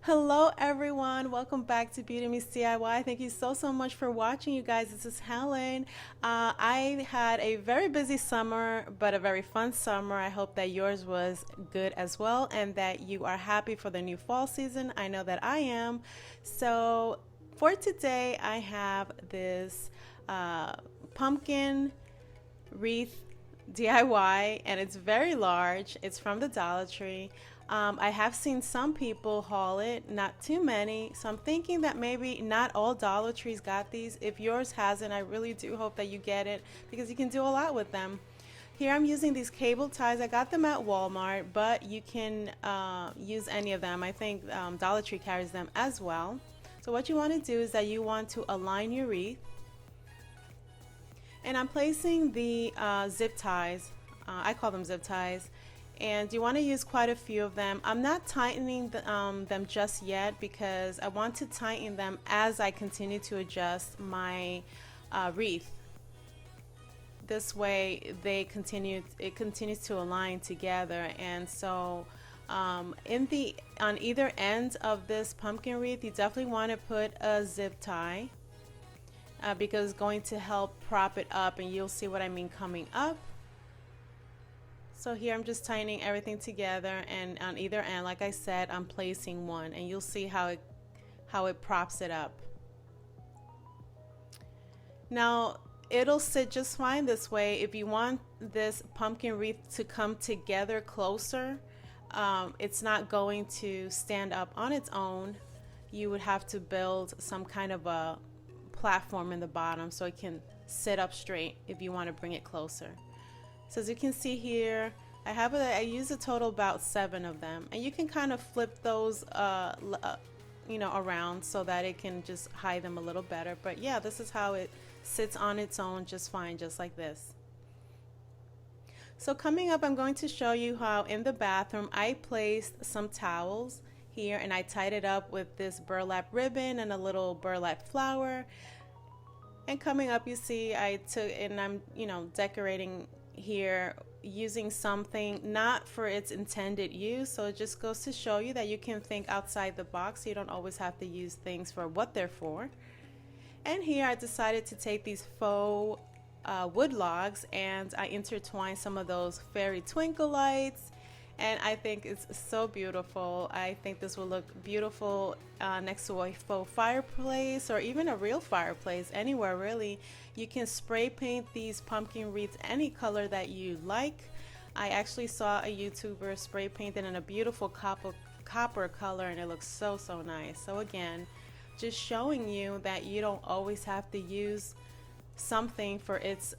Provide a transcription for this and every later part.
Hello everyone, welcome back to Beauty Meets DIY. Thank you so much for watching, you guys. This is Helen. I had a very busy summer, but a very fun summer. I hope that yours was good as well and that you are happy for the new fall season. I know that I am. So for today, I have this pumpkin wreath DIY, and it's very large. It's from the Dollar Tree. I have seen some people haul it, not too many. So I'm thinking that maybe not all Dollar Trees got these. If yours hasn't, I really do hope that you get it because you can do a lot with them. Here I'm using these cable ties. I got them at Walmart, but you can use any of them. I think Dollar Tree carries them as well. So what you want to do is that you want to align your wreath. And I'm placing the zip ties. I call them zip ties. And you want to use quite a few of them. I'm not tightening them just yet because I want to tighten them as I continue to adjust my wreath. This way it continues to align together. And so on either end of this pumpkin wreath, you definitely want to put a zip tie because it's going to help prop it up, and you'll see what I mean coming up. So here I'm just tightening everything together, and on either end, like I said, I'm placing one, and you'll see how it props it up. Now it'll sit just fine this way. If you want this pumpkin wreath to come together closer, it's not going to stand up on its own. You would have to build some kind of a platform in the bottom so it can sit up straight if you want to bring it closer. So as you can see here, I use a total about 7 of them, and you can kind of flip those around so that it can just hide them a little better. But yeah, this is how it sits on its own just fine, just like this. So coming up, I'm going to show you how in the bathroom I placed some towels here, and I tied it up with this burlap ribbon and a little burlap flower. And coming up, you see I took, and I'm decorating here using something not for its intended use. So it just goes to show you that you can think outside the box. You don't always have to use things for what they're for. And here I decided to take these faux wood logs, and I intertwined some of those fairy twinkle lights, and I think it's so beautiful. I think this will look beautiful next to a faux fireplace, or even a real fireplace, anywhere really. You can spray paint these pumpkin wreaths any color that you like. I actually saw a YouTuber spray paint it in a beautiful copper color, and it looks so nice. So again, just showing you that you don't always have to use something for its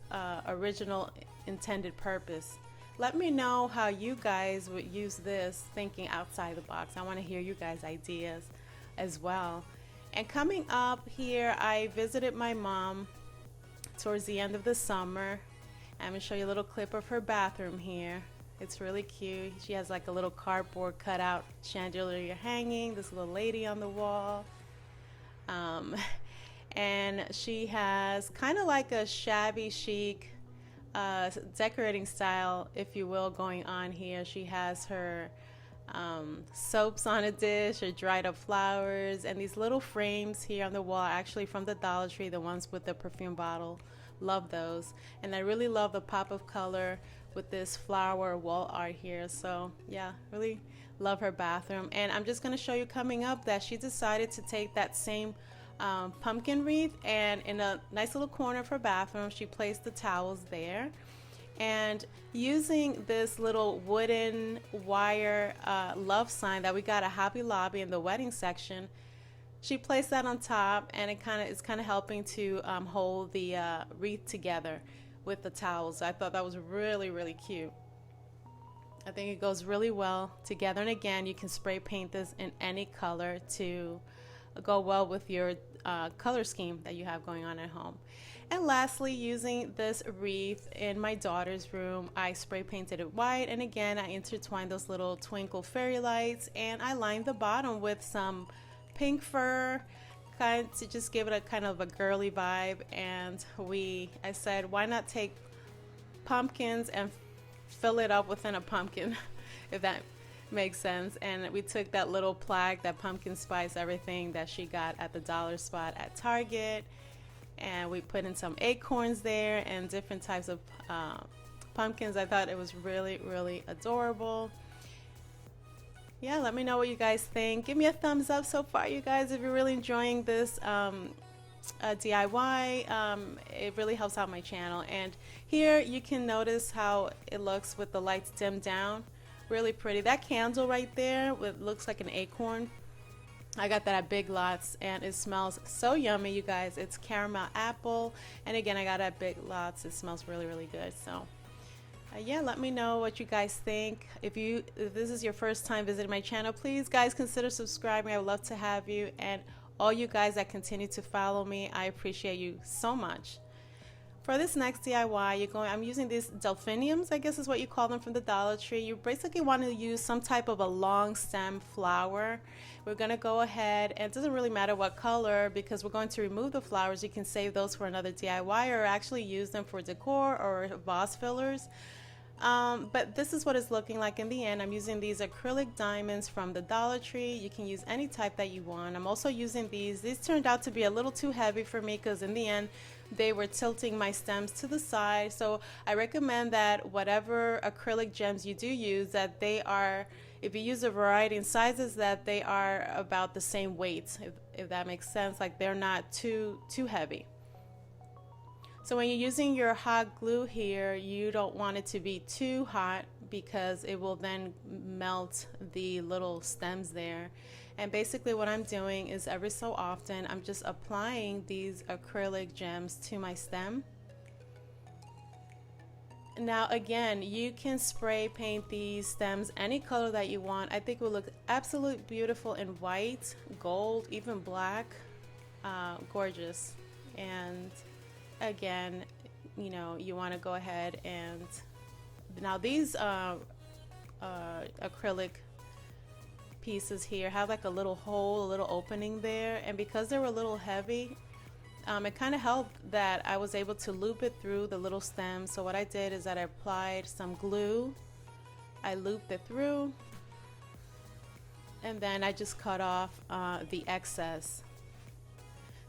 original intended purpose. Let me know how you guys would use this, thinking outside the box. I want to hear you guys' ideas as well. And coming up here, I visited my mom towards the end of the summer. I'm going to show you a little clip of her bathroom here. It's really cute. She has like a little cardboard cutout chandelier hanging, this little lady on the wall. And she has kind of like a shabby chic decorating style, if you will, going on here. She has her soaps on a dish, her dried up flowers, and these little frames here on the wall are actually from the Dollar Tree, the ones with the perfume bottle. Love those. And I really love the pop of color with this flower wall art here. So yeah, really love her bathroom. And I'm just going to show you coming up that she decided to take that same pumpkin wreath, and in a nice little corner of her bathroom she placed the towels there, and using this little wooden wire love sign that we got at Hobby Lobby in the wedding section, she placed that on top, and it's kind of helping to hold the wreath together with the towels. I thought that was really cute. I think it goes really well together, and again, you can spray paint this in any color to go well with your color scheme that you have going on at home. And lastly, using this wreath in my daughter's room, I spray painted it white, and again I intertwined those little twinkle fairy lights, and I lined the bottom with some pink fur, kind to just give it a kind of a girly vibe. And I said, why not take pumpkins and fill it up within a pumpkin, if that Makes sense. And we took that little plaque, that pumpkin spice, everything that she got at the dollar spot at Target, and we put in some acorns there and different types of pumpkins. I thought it was really, really adorable. Yeah, let me know what you guys think. Give me a thumbs up so far, you guys, if you're really enjoying this DIY. It really helps out my channel. And here you can notice how it looks with the lights dimmed down. Really pretty. That candle right there, it looks like an acorn. I got that at Big Lots and it smells so yummy, you guys. It's caramel apple, and again, I got it at Big Lots. It smells really, really good. So yeah, let me know what you guys think. If this is your first time visiting my channel, please guys consider subscribing. I would love to have you, and all you guys that continue to follow me, I appreciate you so much. For this next DIY, I'm using these Delphiniums, I guess is what you call them, from the Dollar Tree. You basically want to use some type of a long stem flower. We're going to go ahead, and it doesn't really matter what color because we're going to remove the flowers. You can save those for another DIY or actually use them for decor or vase fillers. But this is what it's looking like in the end. I'm using these acrylic diamonds from the Dollar Tree. You can use any type that you want. I'm also using these. These turned out to be a little too heavy for me because in the end they were tilting my stems to the side. So I recommend that whatever acrylic gems you do use, that they are, if you use a variety in sizes, that they are about the same weight, if that makes sense. Like they're not too heavy. So when you're using your hot glue here, you don't want it to be too hot because it will then melt the little stems there. And basically what I'm doing is every so often I'm just applying these acrylic gems to my stem. Now again, you can spray paint these stems any color that you want. I think it will look absolutely beautiful in white, gold, even black. Gorgeous. And again, you know, you want to go ahead and now these acrylic pieces here have like a little hole, a little opening there, and because they were a little heavy, it kind of helped that I was able to loop it through the little stem. So what I did is that I applied some glue, I looped it through, and then I just cut off the excess.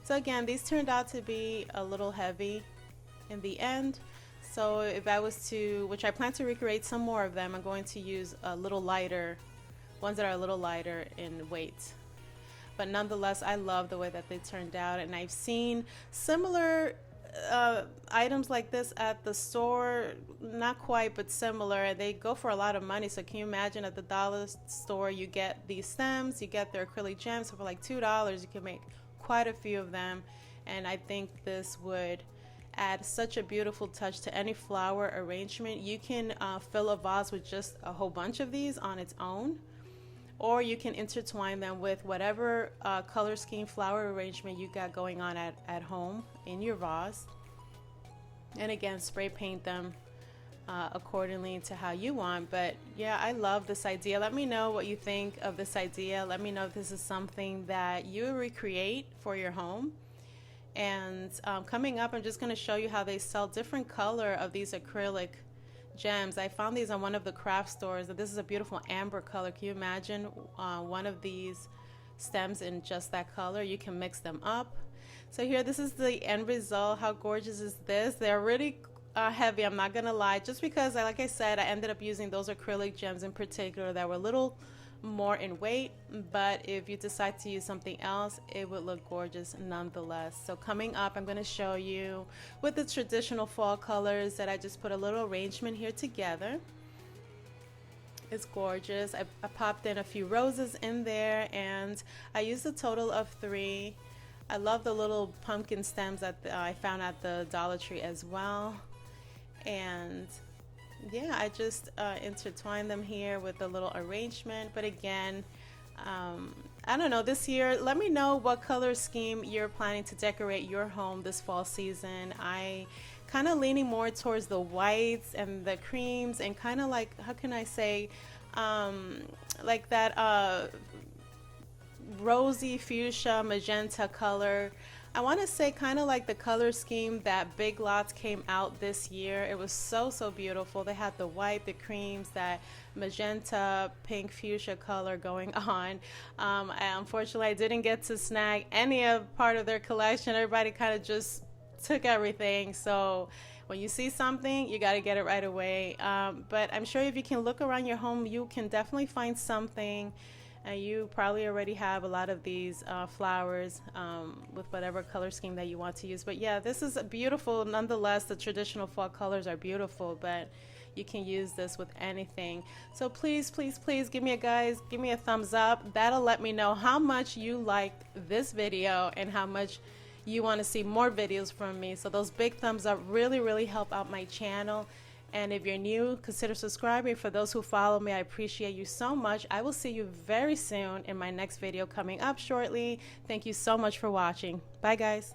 So again, these turned out to be a little heavy in the end. So if I was to, which I plan to recreate some more of them, I'm going to use a little lighter, ones that are a little lighter in weight. But nonetheless, I love the way that they turned out, and I've seen similar items like this at the store, not quite, but similar. They go for a lot of money. So can you imagine at the dollar store, you get these stems, you get their acrylic gems, so for like $2, you can make quite a few of them. And I think this would add such a beautiful touch to any flower arrangement. You can fill a vase with just a whole bunch of these on its own, or you can intertwine them with whatever color scheme flower arrangement you got going on at home in your vase. And again, spray paint them accordingly to how you want. But yeah, I love this idea. Let me know what you think of this idea. Let me know if this is something that you recreate for your home. And coming up, I'm just going to show you how they sell different color of these acrylic gems. I found these on one of the craft stores. This is a beautiful amber color. Can you imagine one of these stems in just that color? You can mix them up. So here, this is the end result. How gorgeous is this? They're really heavy, I'm not gonna lie, just because like I said, I ended up using those acrylic gems in particular that were a little more in weight, but if you decide to use something else, it would look gorgeous nonetheless. So coming up, I'm going to show you with the traditional fall colors that I just put a little arrangement here together. It's gorgeous. I popped in a few roses in there, and I used a total of 3. I love the little pumpkin stems that I found at the Dollar Tree as well. And yeah, I just intertwine them here with a little arrangement. But again, I don't know, this year, let me know what color scheme you're planning to decorate your home this fall season. I kind of leaning more towards the whites and the creams, and kind of like, how can I say, like that rosy fuchsia magenta color. I want to say kind of like the color scheme that Big Lots came out this year. It was so beautiful. They had the white, the creams, that magenta, pink, fuchsia color going on. Unfortunately, I didn't get to snag any of part of their collection. Everybody kind of just took everything. So when you see something, you got to get it right away. But I'm sure if you can look around your home, you can definitely find something. And you probably already have a lot of these flowers with whatever color scheme that you want to use. But yeah, this is beautiful. Nonetheless, the traditional fall colors are beautiful, but you can use this with anything. So please, please, please give me a thumbs up. That'll let me know how much you liked this video and how much you want to see more videos from me. So those big thumbs up really help out my channel. And if you're new, consider subscribing. For those who follow me, I appreciate you so much. I will see you very soon in my next video coming up shortly. Thank you so much for watching. Bye, guys.